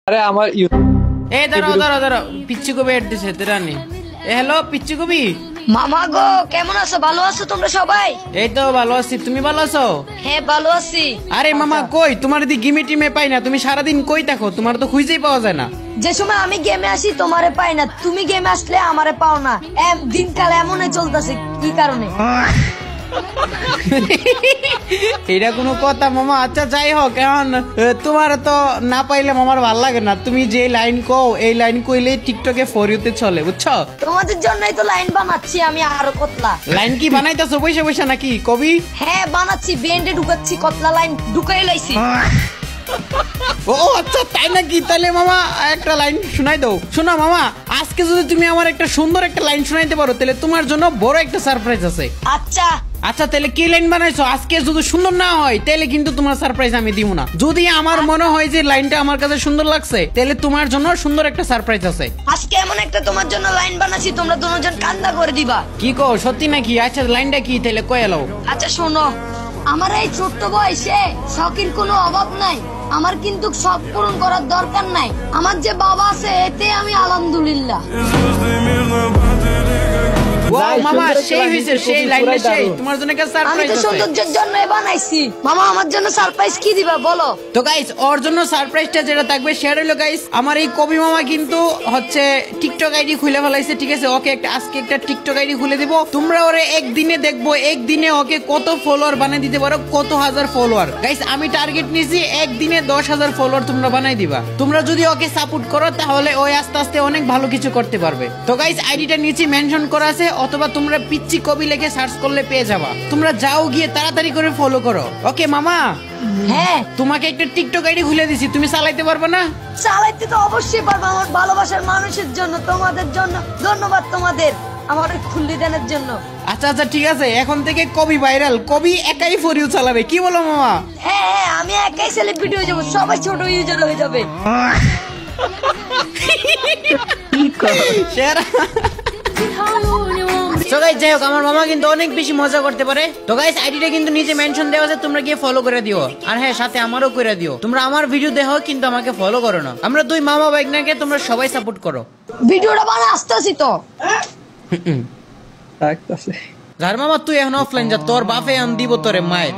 আরে আমার এই দাঁড়াও পিচ্চি কবি এড দিছে তেরানি। হ্যালো পিচ্চি কবি। মামা গো, কেমন আছো? ভালো আছো তোমরা সবাই? এই তো ভালো আছি, তুমি ভালো আছো? হ্যাঁ ভালো আছি। আরে মামা কই তোমার দি গেমে টিমে পাই না, তুমি সারাদিন কই থাকো? তোমার তো খুঁজেই পাওয়া যায় না। যে সময় আমি গেমে আসি তোমারে পাই না, তুমি গেমে আসলে আমারে পাও না। দিনকাল এমনই চলতেছে, কি কারণে? এটা কোনো কথা মামা? আচ্ছা যাই হোক, এখন তোমার তো না পাইলে আমার ভাল লাগে না। তুমি যে লাইন কও এই লাইন কইলে টিকটকে ফর ইউতে চলে, বুঝছো? তোমাদের জন্যই তো লাইন বানাচ্ছি আমি আরো কতলা। লাইন কি বানাইতেছো বসে বসে নাকি কবি? হ্যাঁ বানাচ্ছি, বেন্ডে ঢুকাচ্ছি, কতলা লাইন ঢুকাই লাইছি। ও আচ্ছা তাই নাকি? তাহলে মামা একটা লাইন শোনাই দাও। শোনো মামা, আজকে যদি তুমি আমার একটা সুন্দর একটা লাইন শোনাইতে পারো তাহলে তোমার জন্য বড় একটা সারপ্রাইজ আছে। আচ্ছা আচ্ছা তাহলে কি লাইন বানাইছো? আজকে যদি সুন্দর না হয় তাহলে কিন্তু তোমার সারপ্রাইজ আমি দিব না। যদি আমার মনে হয় যে লাইনটা আমার কাছে সুন্দর লাগছে তাহলে তোমার জন্য সুন্দর একটা সারপ্রাইজ আছে। আজকে এমন একটা তোমার জন্য লাইন বানাচ্ছি, তোমরা দুজন কান্দা করে দিবা। কি কও, সত্যি নাকি? আচ্ছা লাইনটা কি তাহলে কয়ে এলো। আচ্ছা শোনো, আমার এই ছোট্ট বয়সে শখের কোনো অভাব নাই, আমার কিন্তু শখ পূরণ করার দরকার নাই। আমার যে বাবা আছে এতে আমি আলহামদুলিল্লাহ। মামা সেই হইছে, সেই লাইনটা সেই তোমার জন্য একটা সারপ্রাইজ আছে। আমি তো সৌন্দর্যের জন্য বানাইছি। মামা আমার জন্য সারপ্রাইজ কি দিবা বলো? তো গাইস ওর জন্য সারপ্রাইজটা যেটা থাকবে সেটা হলো গাইস, আমার এই কবি মামা কিন্তু হচ্ছে টিকটক আইডি খুলে ফেলাইছে, ঠিক আছে? ওকে আজকে একটা টিকটক আইডি খুলে দিব। তোমরা ওরে একদিনে দেখবো, একদিনে ওকে কত ফলোয়ার বানাই দিতে পারো, কত হাজার ফলোয়ার। গাইস আমি টার্গেট নিয়েছি একদিনে 10,000 ফলোয়ার তোমরা বানাই দিবা। তোমরা যদি ওকে সাপোর্ট করো তাহলে ওই আস্তে আস্তে অনেক ভালো কিছু করতে পারবে। তো গাইস আইডিটা নিচে মেনশন করা আছে, অথবা তোমরা পিচ্চি কবি লিখে সার্চ করলে পেয়ে যাবা। তোমরা যাও গিয়ে তাড়াতাড়ি করে ফলো করো। ওকে মামা? হ্যাঁ তোমাকে একটা টিকটক আইডি খুলে দিছি, তুমি চালাইতে পারবে না? চালাইতে তো অবশ্যই পারবো, আমার ভালোবাসার মানুষের জন্য, তোমাদের জন্য। ধন্যবাদ তোমাদের আমার খুলে দেওয়ার জন্য। আচ্ছা আচ্ছা ঠিক আছে, এখন থেকে কবি ভাইরাল, কবি একাই ফর ইউ চালাবে, কি বলো মামা? হ্যাঁ হ্যাঁ আমি একাই সেলিব্রিটি হয়ে যাবো, সবাই ছোট ইউজার হয়ে যাবে। তো গাইস যাই হোক, আমার মামা কিন্তু অনেক বেশি মজা করতে পারে। তো গাইস আইডিটা কিন্তু নিচে মেনশন দেওয়া আছে, তোমরা গিয়ে ফলো করে দিও। আর হ্যাঁ সাথে আমারও করে দিও। তোমরা আমার ভিডিও দেখো কিন্তু আমাকে ফলো করো না। আমরা দুই মামা বাইকনাকে তোমরা সবাই সাপোর্ট করো। ভিডিওটা বানায় আসতেছি তো। রাখতেছে। যার মামা তুই এখন অফলাইন যা, তোর বাপে আন দিব তোরে মায়ের।